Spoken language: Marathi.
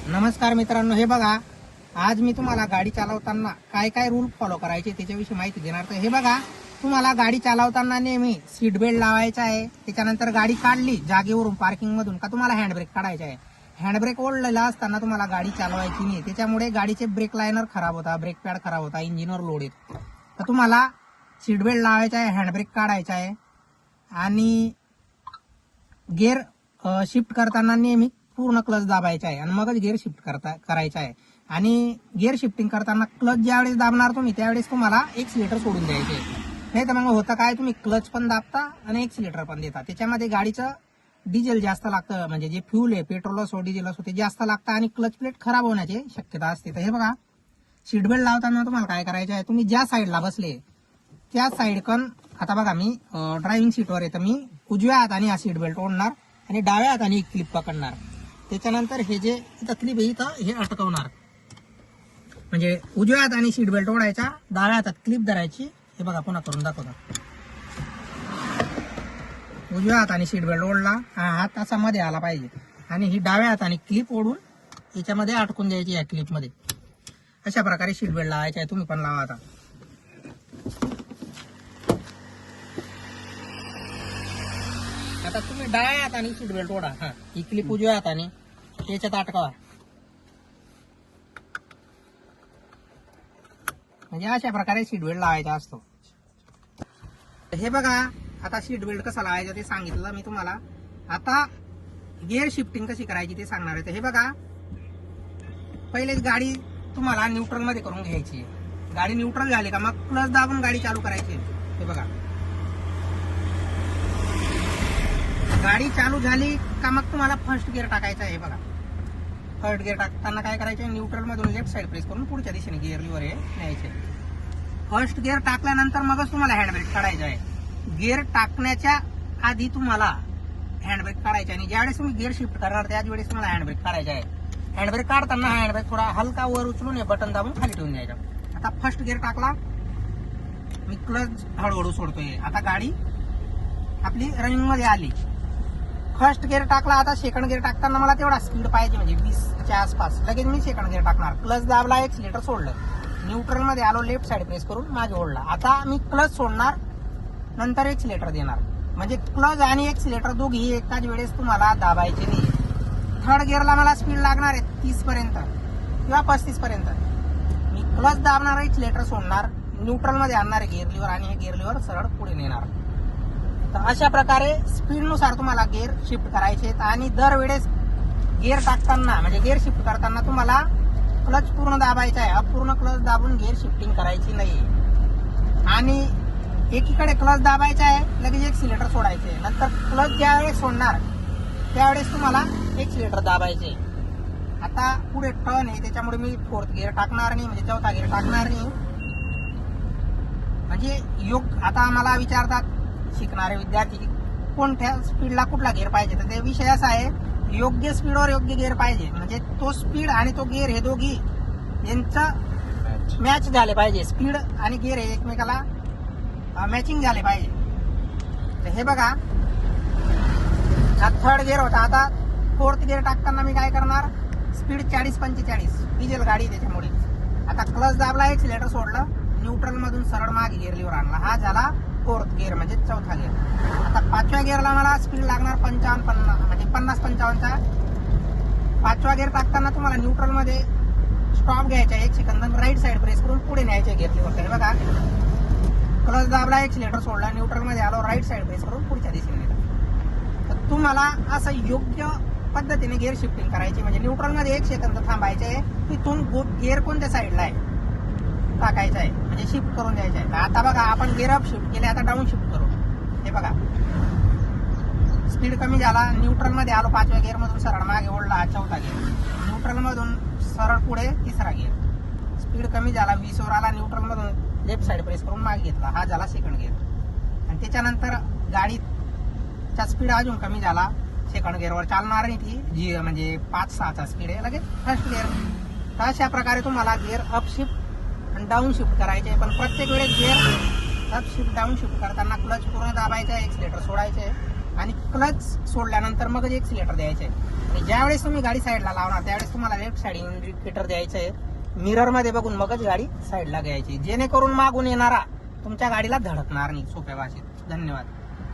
नमस्कार मित्रांनो, हे बघा आज मी तुम्हाला गाडी चालवताना काय काय रूल फॉलो करायचे त्याच्याविषयी माहिती देणार. तर हे बघा, तुम्हाला गाडी चालवताना नेहमी सीट बेल्ट लावायचा आहे. त्याच्यानंतर गाडी काढली जागेवरून पार्किंग मधून का तुम्हाला हँडब्रेक काढायचा आहे. हँडब्रेक ओढलेला असताना तुम्हाला गाडी चालवायची नाही, त्याच्यामुळे गाडीचे ब्रेक लायनर खराब होता, ब्रेक पॅड खराब होता, इंजिनवर लोड येतो. तर तुम्हाला सीट बेल्ट लावायचा आहे, हँडब्रेक काढायचा आहे आणि गिअर शिफ्ट करताना नेहमी पूर्ण क्लच दाबायचा आहे आणि मगच गिअर शिफ्ट करायचा आहे. आणि गिअर शिफ्टिंग करताना क्लच ज्यावेळेस दाबणार तुम्ही त्यावेळेस तुम्हाला एक्सिलेटर सोडून द्यायचे. नाही तर मग होतं काय, तुम्ही क्लच पण दाबता आणि एक्सिलेटर पण देता. त्याच्यामध्ये गाडीचं डिझेल जास्त लागतं, म्हणजे जे फ्यूल आहे पेट्रोल असो डिझेल असो ते जास्त लागतं आणि क्लच प्लेट खराब होण्याची शक्यता असते. तर हे बघा, सीट बेल्ट लावताना तुम्हाला काय करायचं आहे, तुम्ही ज्या साईडला बसले त्या साईडकन आता बघा मी ड्रायव्हिंग सीटवर आहे तर मी उजव्या हाताने हा सीट बेल्ट ओढणार आणि डाव्या हाताने एक क्लिप पकडणार. त्याच्यानंतर हे जे इथं क्लिप आहे इथं हे अटकवणार, म्हणजे उजव्या हाताने सीट बेल्ट ओढायचा, डाव्या हातात क्लिप धरायची. हे बघा पुन्हा करून दाखवतो. उजव्या हाताने सीट बेल्ट ओढला, हा हात असा मध्ये आला पाहिजे आणि ही डाव्या हाताने क्लिप ओढून याच्यामध्ये अटकून द्यायची. या क्लिप मध्ये अशा प्रकारे सीट बेल्ट लावायचा आहे. तुम्ही पण लावा. आता तुम्ही डाव्या हाताने सीट बेल्ट ओढा, हा ही क्लिप उजव्या हाताने याच्यात अटकावा, म्हणजे अशा प्रकारे सीट बेल्ट लावायचा असतो. हे बघा, आता सीट बेल्ट कसा लावायचा ते सांगितलं मी तुम्हाला. आता गिअर शिफ्टिंग कशी करायची ते सांगणार आहे. तर हे बघा, पहिलेच गाडी तुम्हाला न्यूट्रल मध्ये करून घ्यायची. गाडी न्यूट्रल झाली का मग क्लच दाबून गाडी चालू करायची. हे बघा, गाडी चालू झाली का मग तुम्हाला फर्स्ट गिअर टाकायचा आहे. बघा, फर्स्ट गिअर टाकताना काय करायचं, न्यूट्रल मधून लेफ्ट साइड प्रेस करून पुढच्या दिशेने गिअर लिव्हर हे न्यायचे. फर्स्ट गिअर टाकल्यानंतर मगच तुम्हाला हँडब्रेक काढायचा आहे. गिअर टाकण्याच्या आधी तुम्हाला हँडब्रेक काढायचा आणि ज्यावेळेस तुम्ही गिअर शिफ्ट करणार त्याच वेळेस तुम्हाला हँडब्रेक काढायचा आहे. हँडब्रेक काढताना हँडब्रेक थोडा हलका वर उचलून बटन दाबून खाली ठेवून द्यायचा. आता फर्स्ट गिअर टाकला, मी क्लच हळूहळू सोडतोय. आता गाडी आपली रनिंग मध्ये आली. फर्स्ट गिअर टाकला, आता सेकंड गिअर टाकताना मला तेवढा स्पीड पाहिजे, म्हणजे 20च्या आसपास. लगेच मी सेकंड गिअर टाकणार, क्लच दाबला, एक्सिलेटर सोडलं, न्यूट्रल मध्ये आलो, लेफ्ट साइड प्रेस करून मागे ओढला. आता मी क्लच सोडणार, नंतर एक्सिलेटर देणार, म्हणजे क्लच आणि एक्सिलेटर दोघी एकाच वेळेस तुम्हाला दाबायचे नाही. थर्ड गिअरला मला स्पीड लागणार आहे 30 पर्यंत किंवा 35 पर्यंत. मी क्लच दाबणार, एक्सिलेटर सोडणार, न्यूट्रल मध्ये आणणार आहे गिअर लिव्हर आणि हे गिअर लिव्हर सरळ पुढे नेणार. तर अशा प्रकारे स्पीडनुसार तुम्हाला गिअर शिफ्ट करायचे. आणि दरवेळेस गिअर टाकताना म्हणजे गिअर शिफ्ट करताना तुम्हाला क्लच पूर्ण दाबायचा आहे. अपूर्ण क्लच दाबून गिअर शिफ्टिंग करायची नाही. आणि एकीकडे क्लच दाबायचा आहे, लगेच एक्सिलेटर सोडायचे. नंतर क्लच ज्यावेळेस सोडणार त्यावेळेस तुम्हाला एक्सिलेटर दाबायचे. आता पुढे टर्न आहे त्याच्यामुळे मी फोर्थ गिअर टाकणार नाही, म्हणजे चौथा गिअर टाकणार नाही. म्हणजे आता आम्हाला विचारतात शिकणारे विद्यार्थी की कोणत्या स्पीडला कुठला गिअर पाहिजे. तर ते विषय असा आहे, योग्य स्पीडवर योग्य गिअर पाहिजे, म्हणजे तो स्पीड आणि तो गिअर हे दोघी यांचं मॅच झाले पाहिजे. स्पीड आणि गिअर हे एकमेकाला मॅचिंग झाले पाहिजे. तर हे बघा, हा थर्ड गिअर होता. आता फोर्थ गिअर टाकताना मी काय करणार, स्पीड 40-45, डिझेल गाडी त्याच्यामुळे. आता क्लच दाबला, एक्सिलेटर सोडलं, न्यूट्रल मधून सरळ मागे गिअर लिव्हर आणला. हा झाला फोर्थ गिअर म्हणजे चौथा गिअर. आता पाचव्या गिअरला मला स्पीड लागणार 55-50, म्हणजे 50-55चा. पाचवा गिअर टाकताना तुम्हाला न्यूट्रल मध्ये स्टॉप घ्यायचा 1 सेकंद, राईट साइड प्रेस करून पुढे न्यायचे गिअर लिव्हर. बघा, क्लच दाबला, एक्सिलेटर सोडला, न्यूट्रल मध्ये आलो, राईट साइड प्रेस करून पुढच्या दिशेने नेला. तर तुम्हाला असं योग्य पद्धतीने गिअर शिफ्टिंग करायची, म्हणजे न्यूट्रल मध्ये 1 सेकंद थांबायचे, तिथून गिअर कोणत्या साईडला आहे टाकायचं आहे, म्हणजे शिफ्ट करून द्यायचं आहे. आता बघा, आपण गिअर अप शिफ्ट केले, आता डाऊन शिफ्ट करू. हे बघा, स्पीड कमी झाला, न्यूट्रल मध्ये आलो, 5व्या गिअर मधून सरळ मागे ओढला, चौथा गिअर, न्यूट्रल मधून सरळ पुढे 3रा गिअर. स्पीड कमी झाला, 20 वर आला, न्यूट्रल मधून लेफ्ट साइड प्रेस करून मागे घेतला, हा झाला सेकंड गिअर. आणि त्याच्यानंतर गाडीचा स्पीड अजून कमी झाला, सेकंड गिअरवर चालणार नाही ती, जी म्हणजे 5-6चा स्पीड आहे, लगेच फर्स्ट गिअर. तर अशा प्रकारे तुम्हाला गिअर अप शिफ्ट आणि डाऊन शिफ्ट करायचे. पण प्रत्येक वेळेस gear up shift down shift करताना क्लच पूर्ण दाबायचं आहे, एक्सिलेटर सोडायचे. आणि क्लच सोडल्यानंतर मग एक्सिलेटर द्यायचं आहे. आणि ज्यावेळेस तुम्ही गाडी साईडला लावणार त्यावेळेस तुम्हाला लेफ्ट साईड इंडिकेटर द्यायचं आहे. मिरर मध्ये बघून मगच गाडी साईडला घ्यायची, जेणेकरून मागून येणारा तुमच्या गाडीला धडकणार नाही. सोप्या भाषेत. धन्यवाद.